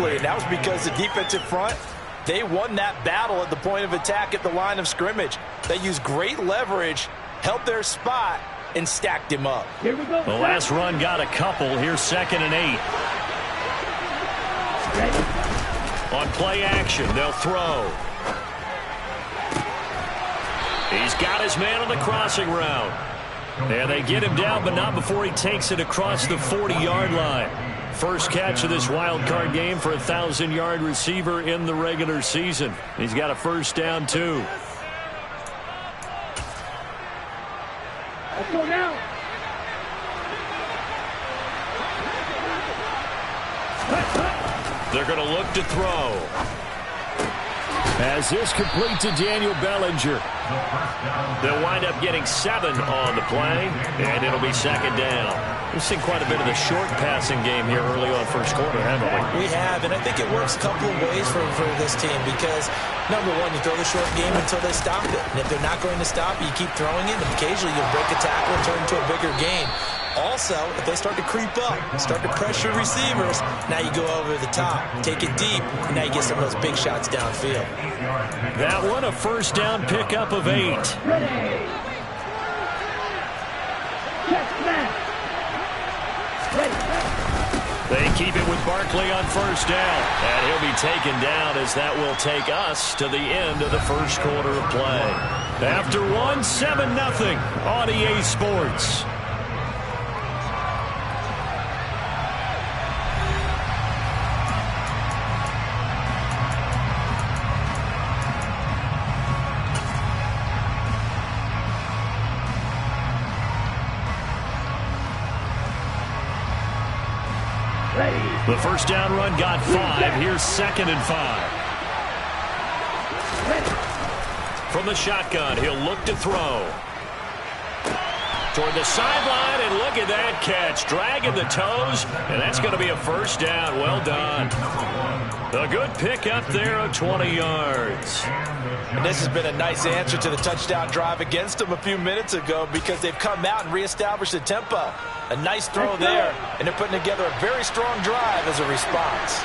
quickly, and that was because the defensive front, they won that battle at the point of attack at the line of scrimmage. They used great leverage, held their spot, and stacked him up. Here we go. The last run got a couple. Here's 2nd and 8. On play action, they'll throw. He's got his man on the crossing route. And they get him down, but not before he takes it across the 40-yard line. First catch of this wild card game for a 1,000-yard receiver in the regular season. He's got a first down, too. Let's go now. They're going to look to throw. As this complete to Daniel Bellinger. They'll wind up getting 7 on the play, and it'll be 2nd down. We've seen quite a bit of the short passing game here early on first quarter, haven't we? We have, and I think it works a couple of ways for this team because, number one, you throw the short game until they stop it. And if they're not going to stop it, you keep throwing it, and occasionally you'll break a tackle and turn into a bigger gain. Also, if they start to creep up, start to pressure receivers, now you go over the top, take it deep, and now you get some of those big shots downfield. That one, a first down pickup of 8. Ready. Check back. Ready. They keep it with Barkley on first down, and he'll be taken down as that will take us to the end of the first quarter of play. After one, 7-0 on EA Sports. The first down run got 5. Here's 2nd and 5. From the shotgun, he'll look to throw. Toward the sideline, and look at that catch. Dragging the toes, and that's going to be a first down. Well done. A good pickup there of 20 yards. And this has been a nice answer to the touchdown drive against them a few minutes ago because they've come out and reestablished the tempo. A nice throw there, and they're putting together a very strong drive as a response.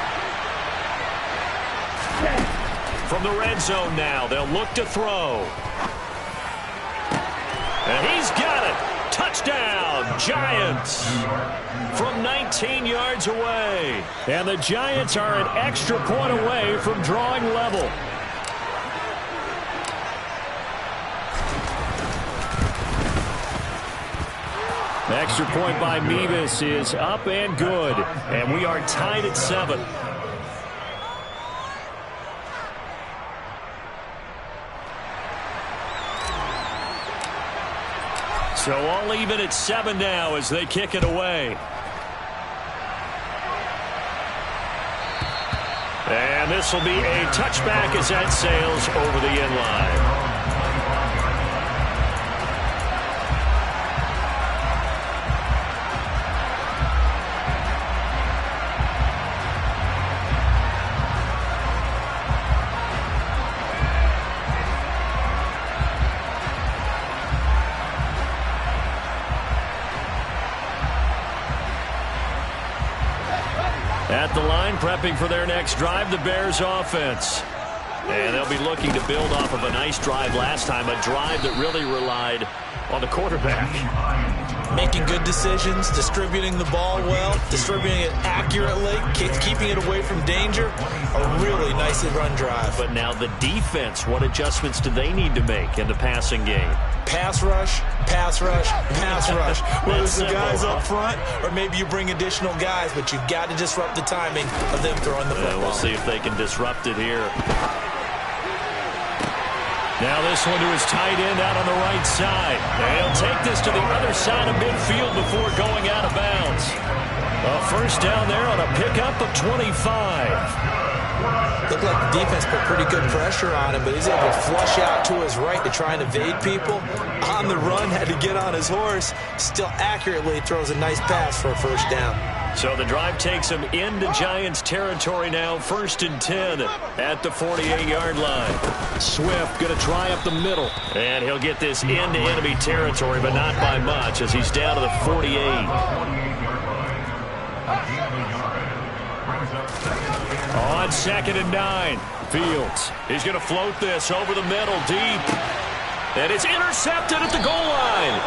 From the red zone now, they'll look to throw. And he's got it. Touchdown, Giants. From 19 yards away. And the Giants are an extra point away from drawing level. Extra point by Mevis is up and good. And we are tied at 7. So all even at 7 now as they kick it away. And this will be a touchback as that sails over the end line. At the line, prepping for their next drive, the Bears offense. And they'll be looking to build off of a nice drive last time, a drive that really relied on the quarterback. Making good decisions, distributing the ball well, distributing it accurately, keeping it away from danger. A really nicely run drive. But now the defense, what adjustments do they need to make in the passing game? Pass rush, pass rush, pass rush. Whether it's the guys up front or maybe you bring additional guys, but you've got to disrupt the timing of them throwing the football. We'll see if they can disrupt it here. Now this one to his tight end out on the right side. And he'll take this to the other side of midfield before going out of bounds. A first down there on a pickup of 25. Looked like the defense put pretty good pressure on him, but he's able to flush out to his right to try and evade people. On the run, had to get on his horse. Still accurately throws a nice pass for a first down. So the drive takes him into Giants territory now. 1st and 10 at the 48-yard line. Swift going to try up the middle. And he'll get this into enemy territory, but not by much as he's down to the 48. on 2nd and 9. Fields, he's going to float this over the middle, deep. And it's intercepted at the goal line.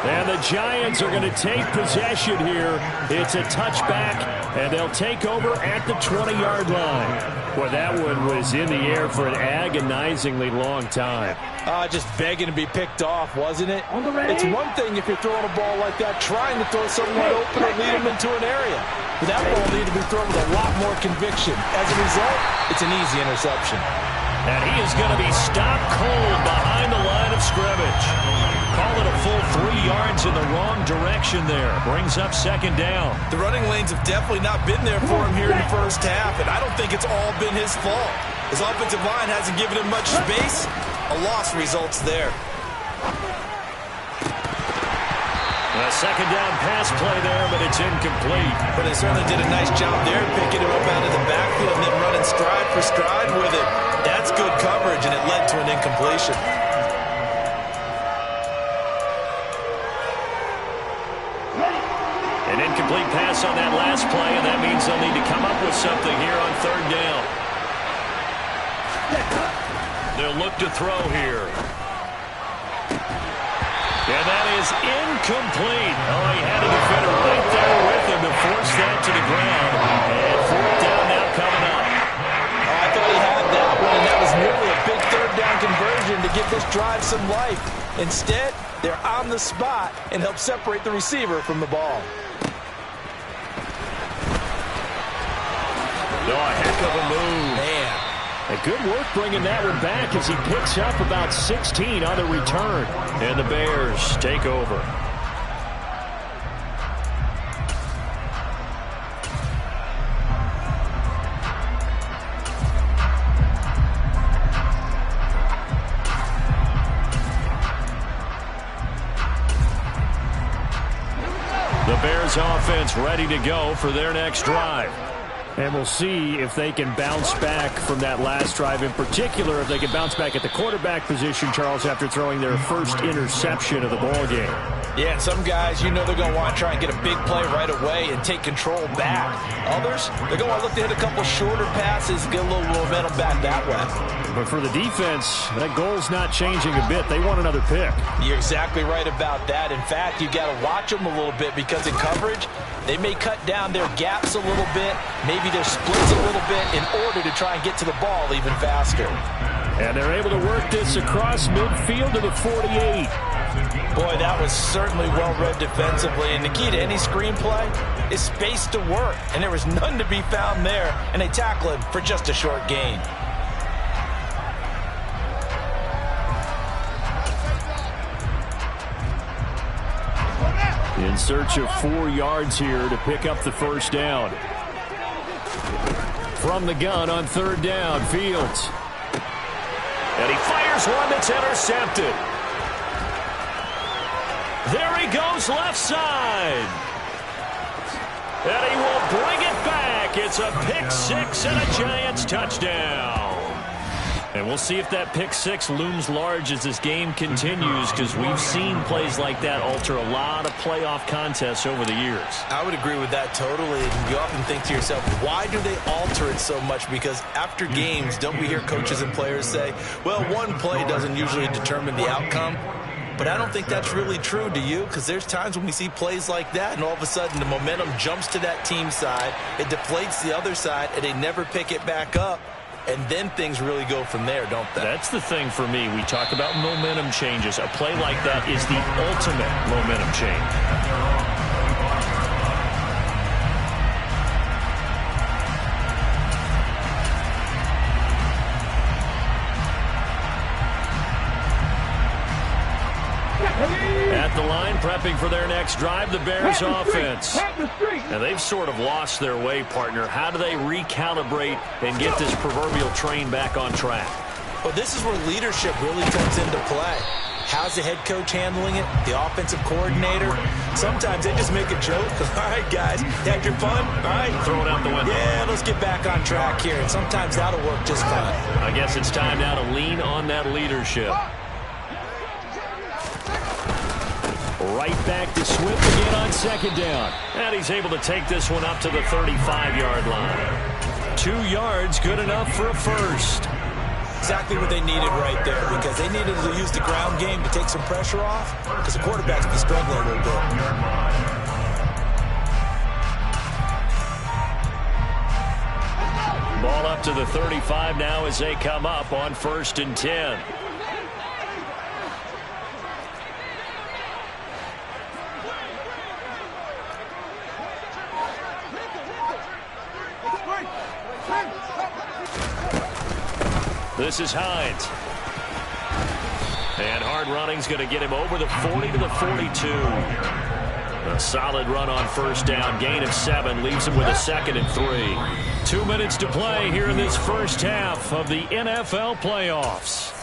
And the Giants are going to take possession here. It's a touchback, and they'll take over at the 20-yard line. Well, that one was in the air for an agonizingly long time. Just begging to be picked off, wasn't it? It's one thing if you're throwing a ball like that, trying to throw someone open or lead them into an area. But that ball needed to be thrown with a lot more conviction. As a result, it's an easy interception. And he is going to be stopped cold behind the line of scrimmage. Call it a full 3 yards in the wrong direction there. Brings up 2nd down. The running lanes have definitely not been there for him here in the first half, and I don't think it's all been his fault. His offensive line hasn't given him much space. A loss results there. A 2nd down pass play there, but it's incomplete. But they certainly did a nice job there, picking him up out of the backfield and then running stride for stride with it. That's good coverage, and it led to an incompletion. An incomplete pass on that last play, and that means they'll need to come up with something here on 3rd down. They'll look to throw here. And that is incomplete. Oh, he had a defender right there with him to force that to the ground. And 4th down now coming up. Oh, I thought he had that one, and that was nearly a big 3rd down conversion to give this drive some life. Instead, they're on the spot and help separate the receiver from the ball. Oh, a heck of a move. Man. A good work bringing that one back as he picks up about 16 on the return. And the Bears take over. The Bears offense ready to go for their next drive. And we'll see if they can bounce back from that last drive. In particular, if they can bounce back at the quarterback position, Charles, after throwing their first interception of the ball game. Yeah, and some guys, you know they're going to want to try and get a big play right away and take control back. Others, they're going to want to look to hit a couple shorter passes, get a little momentum back that way. But for the defense, that goal's not changing a bit. They want another pick. You're exactly right about that. In fact, you've got to watch them a little bit because in coverage, they may cut down their gaps a little bit, maybe their splits a little bit in order to try and get to the ball even faster. And they're able to work this across midfield to the 48. Boy, that was certainly well-read defensively, and the key to any screenplay is space to work, and there was none to be found there, and they tackle him for just a short gain. In search of 4 yards here to pick up the first down. From the gun on 3rd down, Fields. And he fires one that's intercepted. There he goes left side. And he will bring it back. It's a pick 6 and a Giants touchdown. And we'll see if that pick 6 looms large as this game continues, because we've seen plays like that alter a lot of playoff contests over the years. I would agree with that totally. And you often think to yourself, why do they alter it so much? Because after games, don't we hear coaches and players say, well, one play doesn't usually determine the outcome? But I don't think that's really true, do you? Because there's times when we see plays like that, and all of a sudden the momentum jumps to that team side, it deflates the other side, and they never pick it back up. And then things really go from there, don't they? That's the thing for me. We talk about momentum changes. A play like that is the ultimate momentum change. At the line, prepping for their next drive, the Bears offense. Now, they've sort of lost their way, partner. How do they recalibrate and get this proverbial train back on track? Well, this is where leadership really comes into play. How's the head coach handling it? The offensive coordinator? Sometimes they just make a joke. All right, guys, had your fun? All right. Throw it out the window. Yeah, let's get back on track here. And sometimes that'll work just fine. I guess it's time now to lean on that leadership. Right back to Swift again on 2nd down. And he's able to take this one up to the 35-yard line. 2 yards, good enough for a first. Exactly what they needed right there, because they needed to use the ground game to take some pressure off, because the quarterback's been struggling a little bit. Ball up to the 35 now as they come up on 1st and 10. This is Hines. And hard running's going to get him over the 40 to the 42. A solid run on 1st down. Gain of 7 leaves him with a 2nd and 3. 2 minutes to play here in this first half of the NFL playoffs.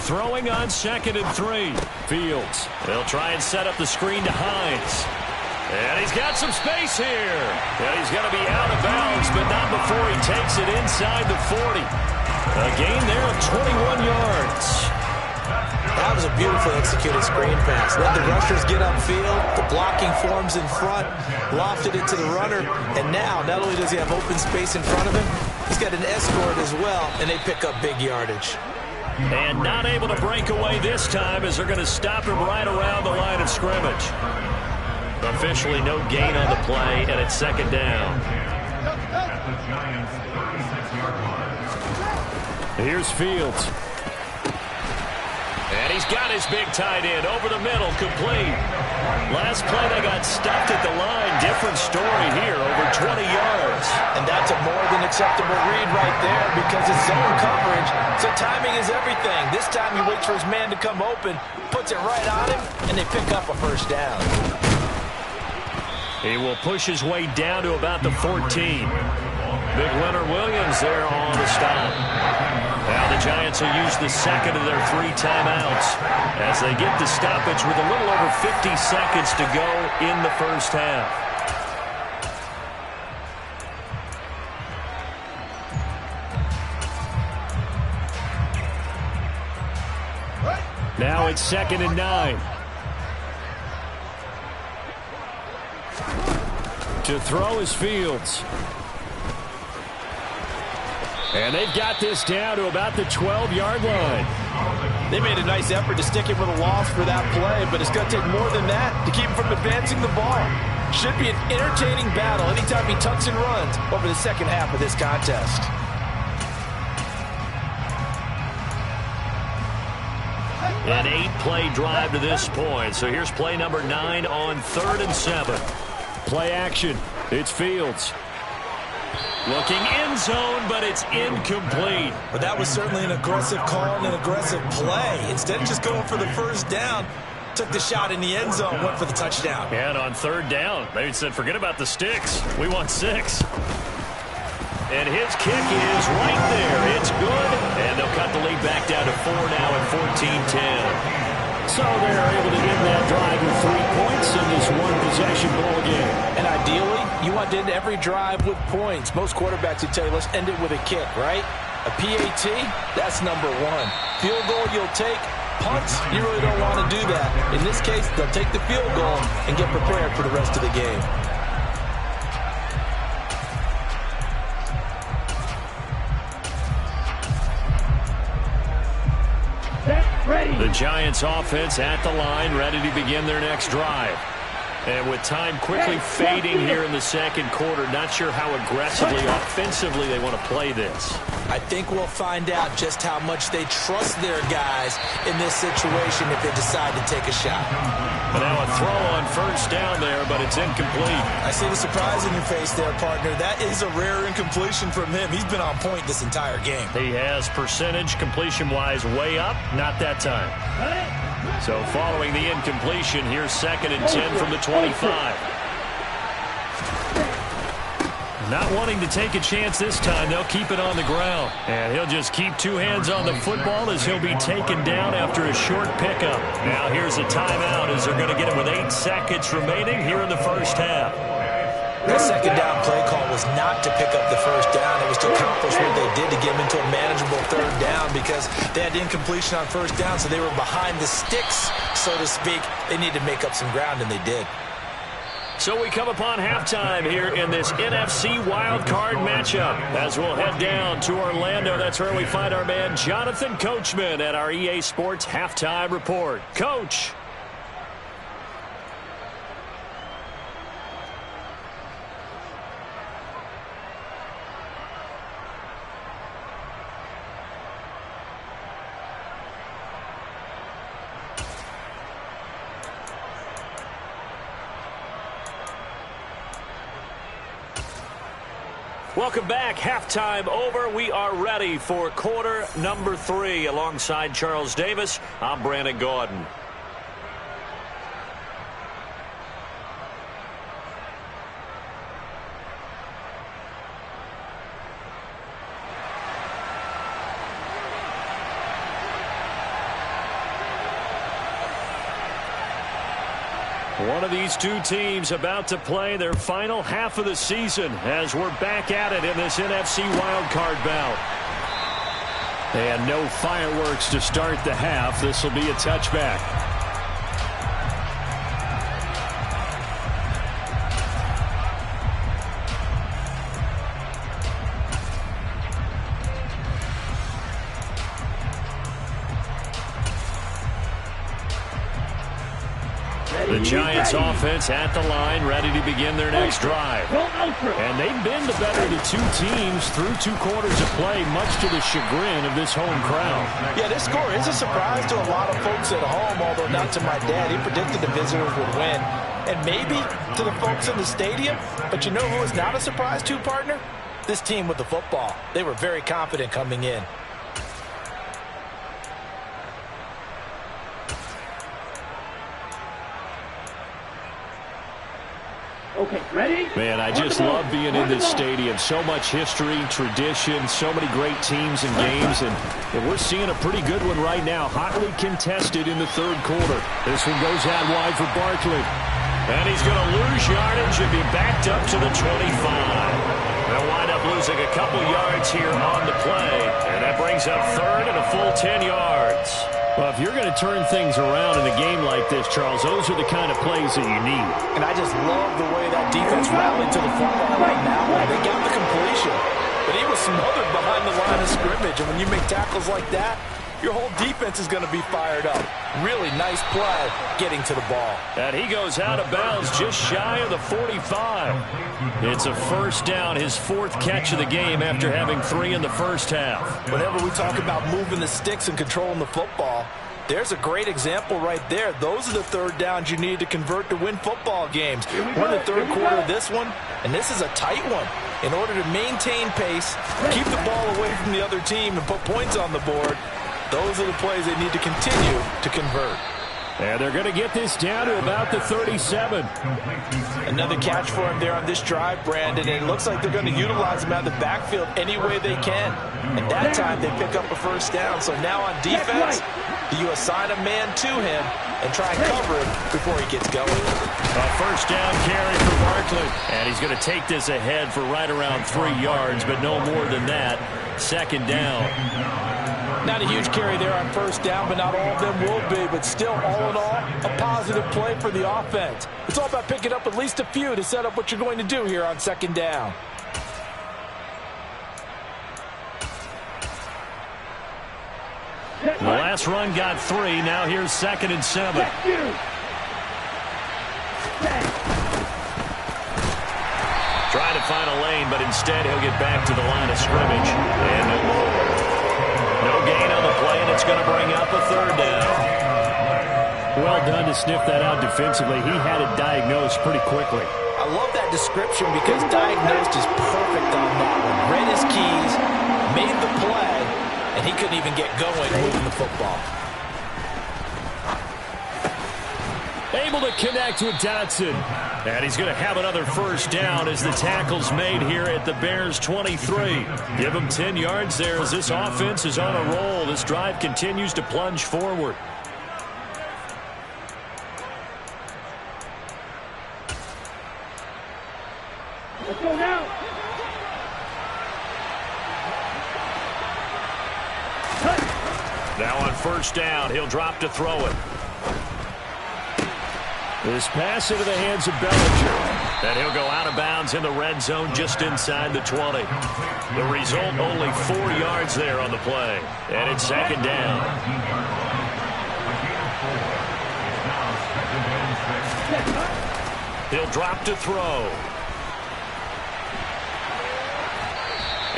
Throwing on 2nd and 3. Fields. They'll try and set up the screen to Hines. And he's got some space here. And he's going to be out of bounds, but not before he takes it inside the 40. A gain there of 21 yards. That was a beautifully executed screen pass. Let the rushers get upfield. The blocking forms in front. Lofted it to the runner. And now, not only does he have open space in front of him, he's got an escort as well, and they pick up big yardage. And not able to break away this time as they're going to stop him right around the line of scrimmage. Officially no gain on the play, and it's 2nd down. Here's Fields. And he's got his big tight end over the middle, complete. Last play they got stopped at the line. Different story here, over 20 yards. And that's a more than acceptable read right there because it's zone coverage. So timing is everything. This time he waits for his man to come open, puts it right on him, and they pick up a 1st down. He will push his way down to about the 14. Big Leonard Williams there on the stop. Now the Giants will use the 2nd of their 3 timeouts as they get the stoppage with a little over 50 seconds to go in the first half. Now it's 2nd and 9. To throw is Fields. And they've got this down to about the 12-yard line. They made a nice effort to stick him with a loss for that play, but it's going to take more than that to keep him from advancing the ball. Should be an entertaining battle anytime he tucks and runs over the second half of this contest. An 8-play drive to this point. So here's play number 9 on 3rd and 7. Play action. It's Fields. Looking end zone, but it's incomplete. But that was certainly an aggressive call and an aggressive play. Instead of just going for the 1st down, took the shot in the end zone, went for the touchdown. And on 3rd down, they said, forget about the sticks. We want 6. And his kick is right there. It's good. And they'll cut the lead back down to 4 now at 14-10. So they're able to end that drive with 3 points in this one-possession ball game. And ideally, you want to end every drive with points. Most quarterbacks would tell you, let's end it with a kick, right? A PAT, that's number 1. Field goal you'll take. Punts, you really don't want to do that. In this case, they'll take the field goal and get prepared for the rest of the game. The Giants offense at the line, ready to begin their next drive. And with time quickly fading here in the 2nd quarter, not sure how aggressively, offensively they want to play this. I think we'll find out just how much they trust their guys in this situation if they decide to take a shot. But now a throw on 1st down there, but it's incomplete. I see the surprise in your face there, partner. That is a rare incompletion from him. He's been on point this entire game. He has percentage completion-wise way up, not that time. So following the incompletion, here's 2nd and 10 from the 25. Not wanting to take a chance this time, they'll keep it on the ground. And he'll just keep 2 hands on the football as he'll be taken down after a short pickup. Now here's a timeout as they're going to get him with 8 seconds remaining here in the first half. That second down play call was not to pick up the first down. It was to accomplish what they did to get them into a manageable third down because they had incompletion on first down, so they were behind the sticks, so to speak. They needed to make up some ground, and they did. So we come upon halftime here in this NFC wildcard matchup. As we'll head down to Orlando, that's where we find our man Jonathan Coachman at our EA Sports Halftime Report. Coach. Welcome back. Halftime over. We are ready for quarter number 3. Alongside Charles Davis, I'm Brandon Gaudin. One of these two teams about to play their final half of the season as we're back at it in this NFC wildcard bout. And no fireworks to start the half. This will be a touchback. The Giants offense at the line, ready to begin their next drive. And they've been the better of the two teams through 2 quarters of play, much to the chagrin of this home crowd. Yeah, this score is a surprise to a lot of folks at home, although not to my dad. He predicted the visitors would win. And maybe to the folks in the stadium. But you know who is not a surprise to, partner? This team with the football. They were very confident coming in. Okay, ready? Man, I just love being in this stadium. So much history, tradition, so many great teams and games, and we're seeing a pretty good one right now. Hotly contested in the third quarter. This one goes out wide for Barkley. And he's going to lose yardage and be backed up to the 25. They'll wind up losing a couple yards here on the play, and that brings up third and a full 10 yards. Well, if you're going to turn things around in a game like this, Charles, those are the kind of plays that you need. And I just love the way that defense rallied to the football right now. They got the completion, but he was smothered behind the line of scrimmage. And when you make tackles like that, your whole defense is going to be fired up. Really nice play getting to the ball. And he goes out of bounds just shy of the 45. It's a first down, his 4th catch of the game after having 3 in the first half. Whenever we talk about moving the sticks and controlling the football, there's a great example right there. Those are the third downs you need to convert to win football games. We're in the third quarter of this one, and this is a tight one. In order to maintain pace, keep the ball away from the other team, and put points on the board, those are the plays they need to continue to convert. And they're going to get this down to about the 37. Another catch for him there on this drive, Brandon, and it looks like they're going to utilize him out of the backfield any way they can. And that time they pick up a first down. So now on defense, you assign a man to him and try and cover him before he gets going. A first down carry for Barkley. And he's going to take this ahead for right around 3 yards, but no more than that. Second down. Not a huge carry there on first down, but not all of them will be. But still, all in all, a positive play for the offense. It's all about picking up at least a few to set up what you're going to do here on second down. The last run got 3. Now here's 2nd and 7. Trying to find a lane, but instead he'll get back to the line of scrimmage. And no gain on the play, and it's going to bring up a third down. Well done to sniff that out defensively. He had it diagnosed pretty quickly. I love that description because diagnosed is perfect on that one. Read his keys, made the play, and he couldn't even get going moving the football. Able to connect with Dotson. And he's going to have another first down as the tackle's made here at the Bears' 23. Give him 10 yards there as this offense is on a roll. This drive continues to plunge forward. Let's go now. Now on first down, he'll drop to throw it. This pass into the hands of Bellinger. And he'll go out of bounds in the red zone just inside the 20. The result, only 4 yards there on the play. And it's second down. He'll drop to throw.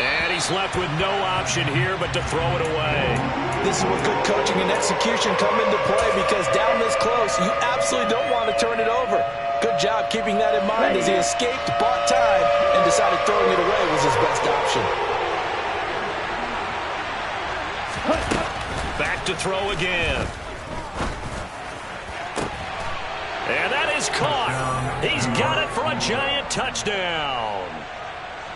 And he's left with no option here but to throw it away. This is where good coaching and execution come into play, because down this close, you absolutely don't want to turn it over. Good job keeping that in mind as he escaped, bought time, and decided throwing it away was his best option. Back to throw again. And that is caught. He's got it for a giant touchdown.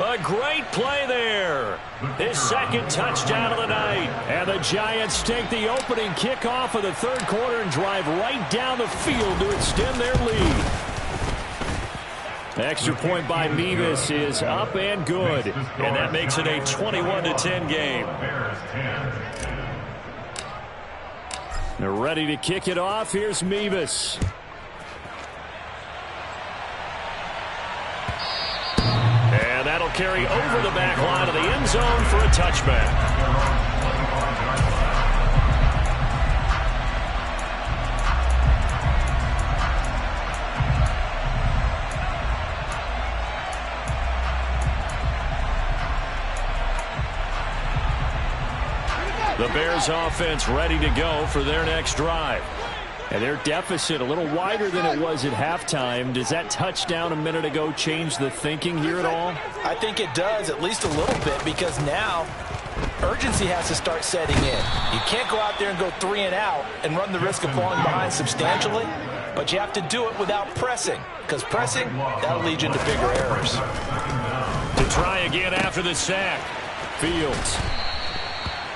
A great play there. His second touchdown of the night. And the Giants take the opening kickoff of the third quarter and drive right down the field to extend their lead. Extra point by Mevis is up and good. And that makes it a 21-10 game. They're ready to kick it off. Here's Mevis. And that'll carry over the back line of the end zone for a touchback. The Bears offense ready to go for their next drive. And their deficit a little wider than it was at halftime. Does that touchdown a minute ago change the thinking here at all? I think it does, at least a little bit, because now urgency has to start setting in. You can't go out there and go 3 and out and run the risk of falling behind substantially, but you have to do it without pressing, because pressing, that'll lead you into bigger errors. To try again after the sack, Fields.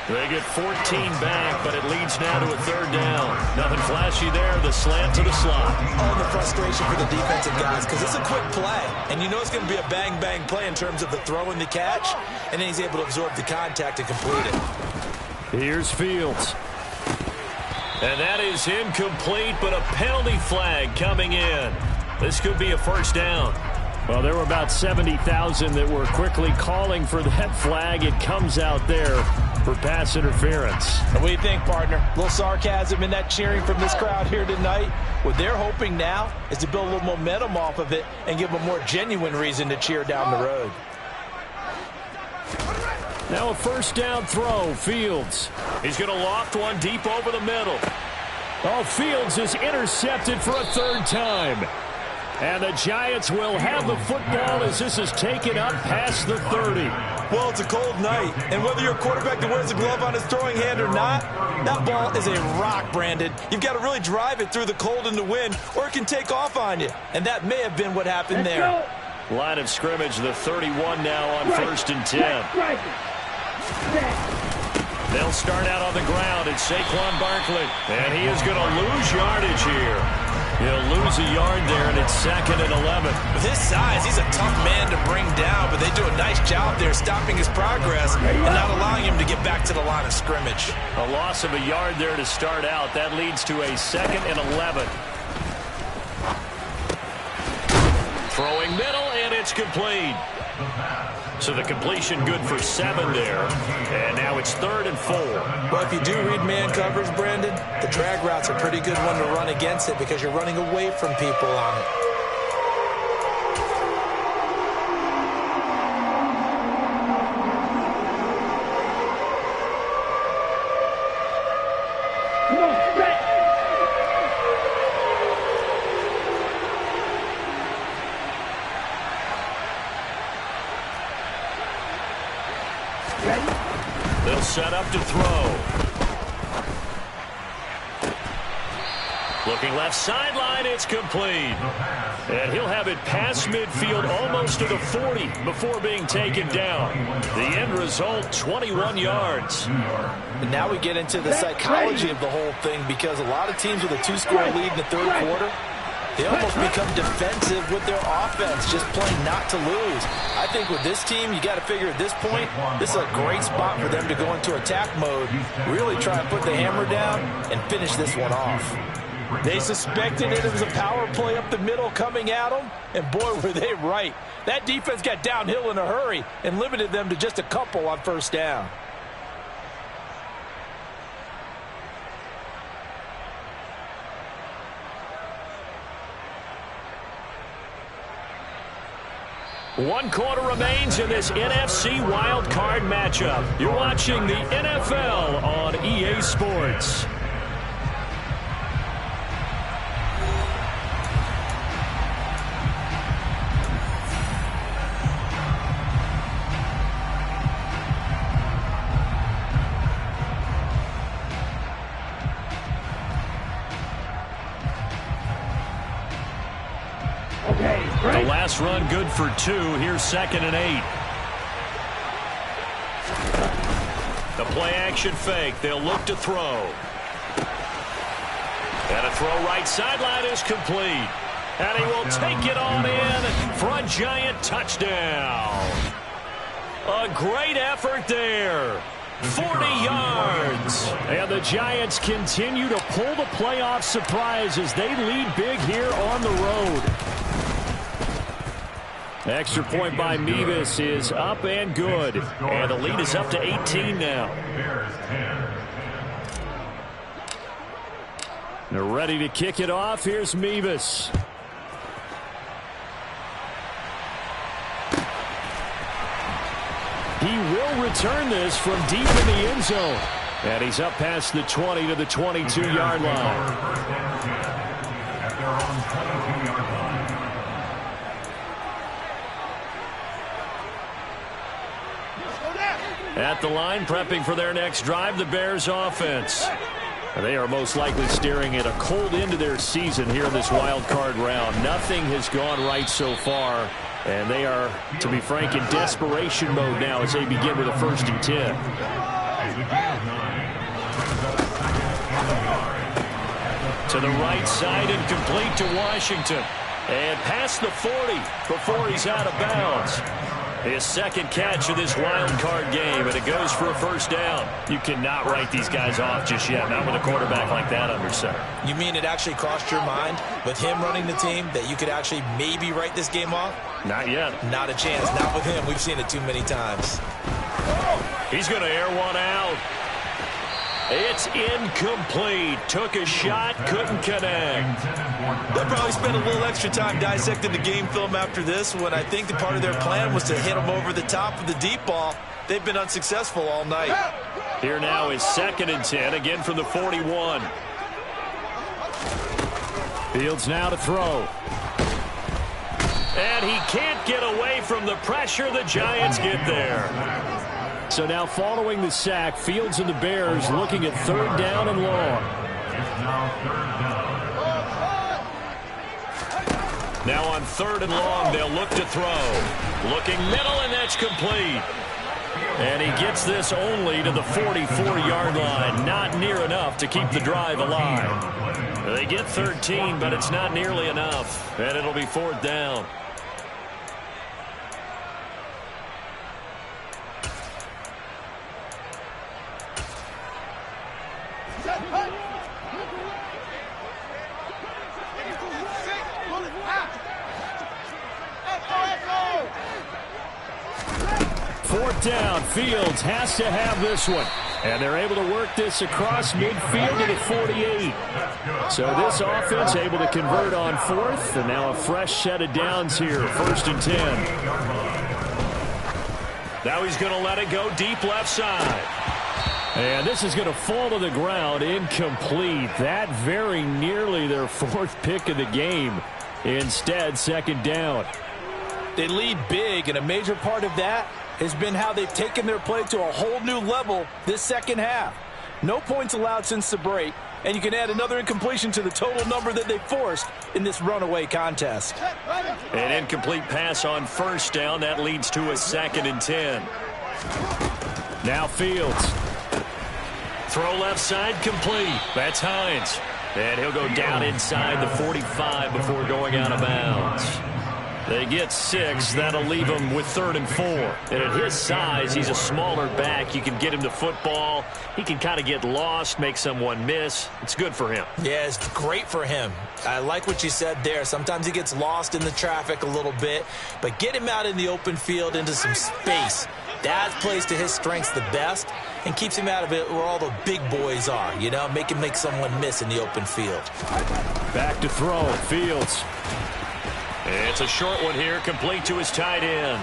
They get 14 back, but it leads now to a third down. Nothing flashy there, the slant to the slot. Oh, the frustration for the defensive guys, because it's a quick play, and you know it's going to be a bang-bang play in terms of the throw and the catch, and then he's able to absorb the contact and complete it. Here's Fields. And that is incomplete, but a penalty flag coming in. This could be a first down. Well, there were about 70,000 that were quickly calling for that flag. It comes out there for pass interference. What do you think, partner? A little sarcasm in that cheering from this crowd here tonight. What they're hoping now is to build a little momentum off of it and give them a more genuine reason to cheer down the road. Now a first down throw, Fields. He's going to loft one deep over the middle. Oh, Fields is intercepted for a third time. And the Giants will have the football as this is taken up past the 30. Well, it's a cold night, and whether you're a quarterback that wears a glove on his throwing hand or not, that ball is a rock, Brandon. You've got to really drive it through the cold and the wind, or it can take off on you. And that may have been what happened there. Line of scrimmage, the 31 now on first and 10. They'll start out on the ground. It's Saquon Barkley, and he is going to lose yardage here. He'll lose a yard there, and it's 2nd and 11. With his size, he's a tough man to bring down, but they do a nice job there stopping his progress and not allowing him to get back to the line of scrimmage. A loss of a yard there to start out. That leads to a 2nd and 11. Throwing middle, and it's complete. So the completion good for 7 there. And now it's 3rd and 4. Well, if you do read man coverage, Brandon, the drag route's a pretty good one to run against it because you're running away from people on it. They'll set up to throw. Looking left sideline, it's complete. And he'll have it past midfield almost to the 40 before being taken down. The end result, 21 yards. And now we get into the psychology of the whole thing, because a lot of teams with a 2-score lead in the third quarter, They almost become defensive with their offense, just playing not to lose. I think with this team, you got to figure at this point, this is a great spot for them to go into attack mode, really try and put the hammer down and finish this one off. They suspected it was a power play up the middle coming at them, and boy, were they right. That defense got downhill in a hurry and limited them to just a couple on first down. One quarter remains in this NFC Wild Card matchup. You're watching the NFL on EA Sports. The last run good for 2. Here's 2nd and 8. The play action fake. They'll look to throw. And a throw right sideline is complete. And he will take it on in for a giant touchdown. A great effort there. 40 yards. And the Giants continue to pull the playoff surprise as they lead big here on the road. Extra point by Mevis is up and good. And the lead is up to 18 now. They're ready to kick it off. Here's Mevis. He will return this from deep in the end zone. And he's up past the 20 to the 22-yard line. At the line, prepping for their next drive, the Bears offense. They are most likely staring at a cold end to their season here in this wild card round. Nothing has gone right so far, and they are, to be frank, in desperation mode now as they begin with a 1st and 10. To the right side and complete to Washington. And past the 40 before he's out of bounds. His 2nd catch of this wild card game, and it goes for a 1st down. You cannot write these guys off just yet, not with a quarterback like that under center. You mean it actually crossed your mind with him running the team that you could actually maybe write this game off? Not yet. Not a chance. Not with him. We've seen it too many times. He's going to air one out. It's incomplete. Took a shot, couldn't connect. They'll probably spend a little extra time dissecting the game film after this when I think the part of their plan was to hit him over the top of the deep ball. They've been unsuccessful all night. Here now is 2nd and 10, again from the 41. Fields now to throw. And he can't get away from the pressure. The Giants get there. So now following the sack, Fields and the Bears looking at 3rd down and long. Now on 3rd and long, they'll look to throw. Looking middle, and that's complete. And he gets this only to the 44-yard line. Not near enough to keep the drive alive. They get 13, but it's not nearly enough. And it'll be 4th down. Down. Fields has to have this one. And they're able to work this across midfield to the 48. So this offense able to convert on 4th. And now a fresh set of downs here. 1st and 10. Now he's going to let it go deep left side. And this is going to fall to the ground. Incomplete. That very nearly their 4th pick of the game. Instead, 2nd down. They lead big, and a major part of that has been how they've taken their play to a whole new level this 2nd half. No points allowed since the break, and you can add another incompletion to the total number that they forced in this runaway contest. An incomplete pass on 1st down. That leads to a 2nd and 10. Now Fields. Throw left side complete. That's Hines. And he'll go down inside the 45 before going out of bounds. They get 6. That'll leave him with 3rd and 4. And at his size, he's a smaller back. You can get him the football. He can kind of get lost, make someone miss. It's good for him. Yeah, it's great for him. I like what you said there. Sometimes he gets lost in the traffic a little bit. But get him out in the open field into some space. That plays to his strengths the best and keeps him out of it where all the big boys are. You know, make him make someone miss in the open field. Back to throw. Fields. It's a short one here, complete to his tight end.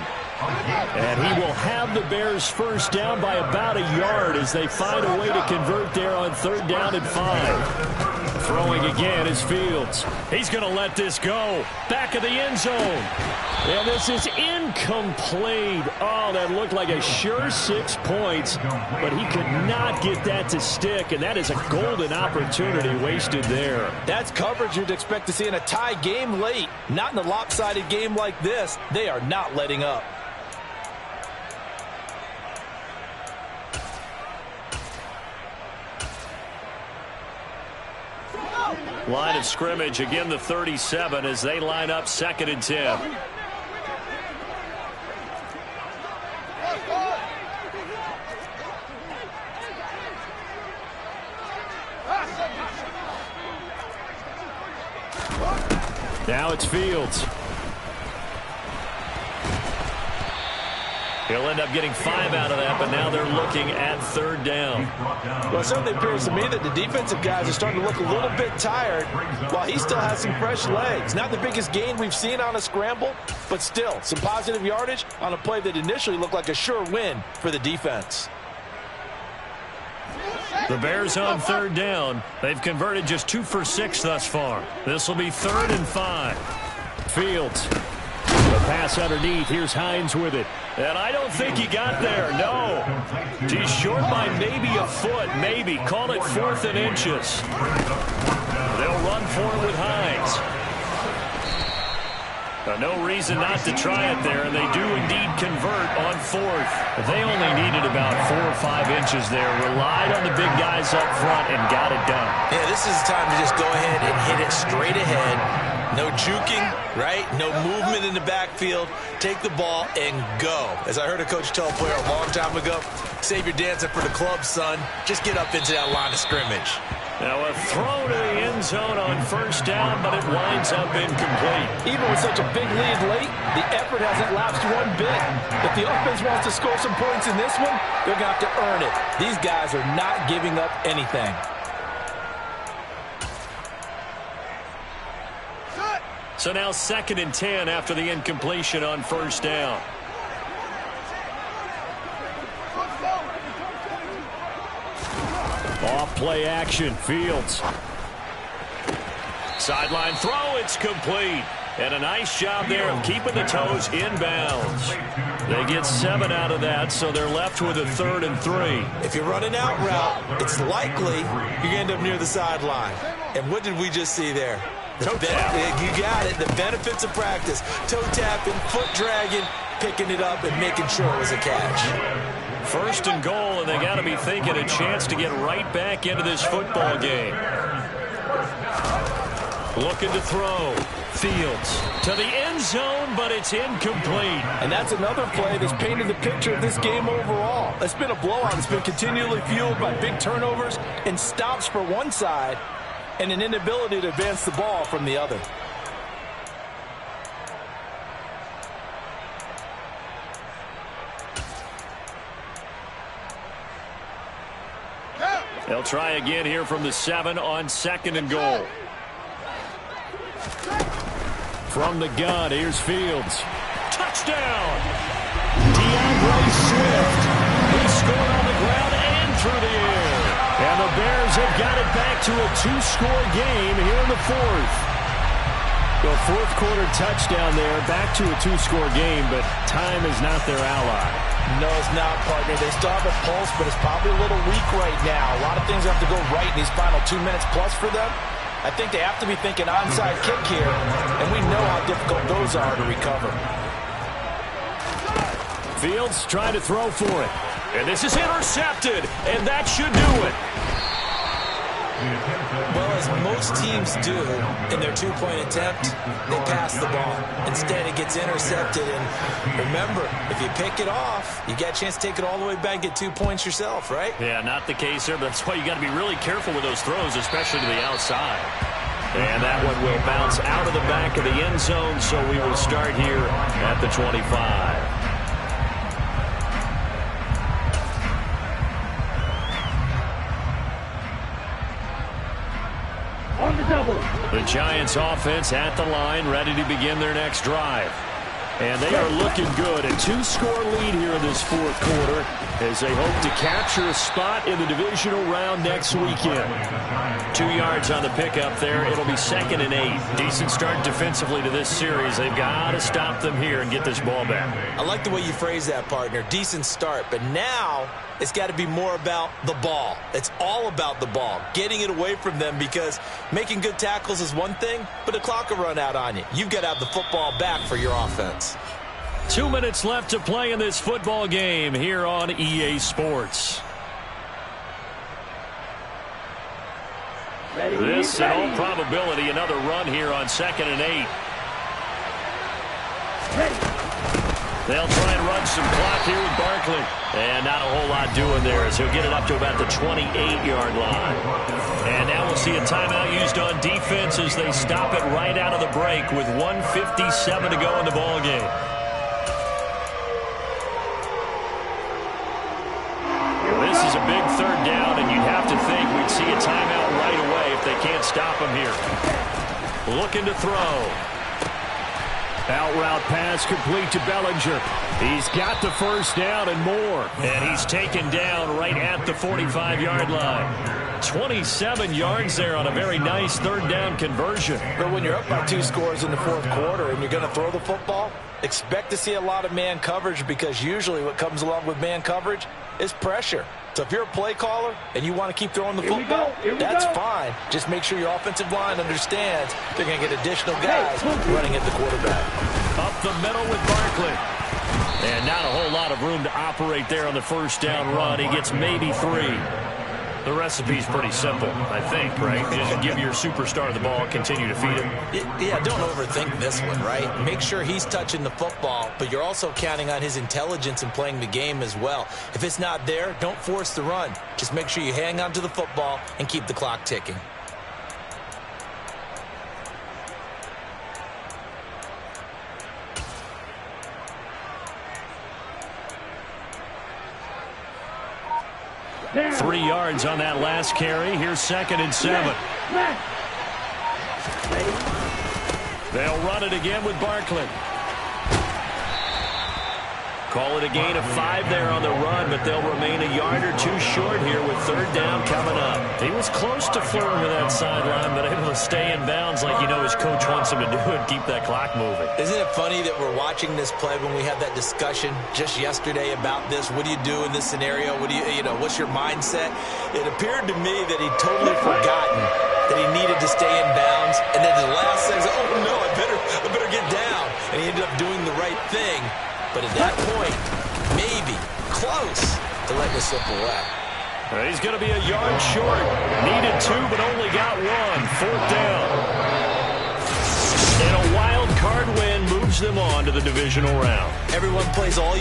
And he will have the Bears first down by about a yard as they find a way to convert there on 3rd down and 5. Throwing again is Fields. He's going to let this go. Back of the end zone. And this is incomplete. Oh, that looked like a sure 6 points, but he could not get that to stick, and that is a golden opportunity wasted there. That's coverage you'd expect to see in a tie game late. Not in a lopsided game like this. They are not letting up. Line of scrimmage, again the 37 as they line up 2nd and 10. Now it's Fields. He'll end up getting 5 out of that, but now they're looking at 3rd down. Well, it certainly appears to me that the defensive guys are starting to look a little bit tired while he still has some fresh legs. Not the biggest gain we've seen on a scramble, but still some positive yardage on a play that initially looked like a sure win for the defense. The Bears on 3rd down. They've converted just 2 for 6 thus far. This will be 3rd and 5. Fields. The pass underneath. Here's Hines with it. And I don't think he got there. No. He's short by maybe a foot. Maybe. Call it 4th and inches. They'll run for it with Hines. No reason not to try it there, and they do indeed convert on 4th. They only needed about 4 or 5 inches there. Relied on the big guys up front and got it done. Yeah, this is the time to just go ahead and hit it straight ahead. No juking, right? No movement in the backfield. Take the ball and go. As I heard a coach tell a player a long time ago, save your dancing for the club, son. Just get up into that line of scrimmage. Now a throw to the end zone on 1st down, but it winds up incomplete. Even with such a big lead late, the effort hasn't lapsed one bit. If the offense wants to score some points in this one, they're going to have to earn it. These guys are not giving up anything. So now 2nd and 10 after the incompletion on 1st down. Off play action, Fields. Sideline throw, it's complete. And a nice job there of keeping the toes inbounds. They get 7 out of that, so they're left with a 3rd and 3. If you're running out route, it's likely you end up near the sideline. And what did we just see there? Toe tap. You got it. The benefits of practice. Toe tapping, foot dragging, picking it up, and making sure it was a catch. 1st and goal, and they got to be thinking a chance to get right back into this football game. Looking to throw. Fields to the end zone, but it's incomplete. And that's another play that's painted the picture of this game overall. It's been a blowout. It's been continually fueled by big turnovers and stops for one side and an inability to advance the ball from the other. They'll try again here from the 7 on 2nd and goal. From the gun, here's Fields. Touchdown! DeAndre Swift. He scored on the ground and through the air. And the Bears have got it back to a 2-score game here in the 4th. The 4th quarter touchdown there, back to a 2-score game, but time is not their ally. No, it's not, partner. They still have a pulse, but it's probably a little weak right now. A lot of things have to go right in these final 2 minutes plus for them. I think they have to be thinking onside kick here, and we know how difficult those are to recover. Fields trying to throw for it. And this is intercepted, and that should do it. Well, because most teams do in their two-point attempt, they pass the ball. Instead, it gets intercepted. And remember, if you pick it off, you get a chance to take it all the way back and get 2 points yourself, right? Yeah, not the case there, but that's why you got to be really careful with those throws, especially to the outside. And that one will bounce out of the back of the end zone, so we will start here at the 25. The Giants offense at the line, ready to begin their next drive. And they are looking good. A 2-score lead here in this fourth quarter as they hope to capture a spot in the divisional round next weekend. 2 yards on the pickup there. It'll be 2nd and 8. Decent start defensively to this series. They've got to stop them here and get this ball back. I like the way you phrase that, partner. Decent start. But now it's got to be more about the ball. It's all about the ball. Getting it away from them, because making good tackles is one thing, but the clock will run out on you. You've got to have the football back for your offense. 2 minutes left to play in this football game here on EA Sports. This, in all probability, another run here on 2nd and 8. They'll try and run some clock here with Barkley. And not a whole lot doing there as he'll get it up to about the 28-yard line. And now we'll see a timeout used on defense as they stop it right out of the break with 1:57 to go in the ballgame. This is a big 3rd down, and you'd have to think we'd see a timeout right away if they can't stop him here. Looking to throw. Out route pass complete to Bellinger. He's got the 1st down and more. And he's taken down right at the 45-yard line. 27 yards there on a very nice 3rd down conversion. But when you're up by 2 scores in the fourth quarter and you're going to throw the football, expect to see a lot of man coverage, because usually what comes along with man coverage is pressure. So if you're a play caller and you want to keep throwing the football, that's fine. Just make sure your offensive line understands they're going to get additional guys running at the quarterback. Up the middle with Barkley. And not a whole lot of room to operate there on the 1st down run. He gets maybe 3. The recipe's pretty simple, I think, right? Just give your superstar the ball, continue to feed him. Yeah, don't overthink this one, right? Make sure he's touching the football, but you're also counting on his intelligence in playing the game as well. If it's not there, don't force the run. Just make sure you hang on to the football and keep the clock ticking. There. 3 yards on that last carry. Here's 2nd and 7. They'll run it again with Barkley. Call it a gain of 5 there on the run, but they'll remain a yard or 2 short here with 3rd down coming up. He was close to flirting with that sideline, but able to stay in bounds like you know his coach wants him to do and keep that clock moving. Isn't it funny that we're watching this play when we had that discussion just yesterday about this? What do you do in this scenario? What do you know, what's your mindset? It appeared to me that he'd totally forgotten that he needed to stay in bounds, and then the last thing, oh no, I better get down. And he ended up doing the right thing. But at that point, maybe close to letting it slip away. He's going to be a yard short. Needed 2, but only got 1. 4th down. And a wild card win moves them on to the divisional round. Everyone plays all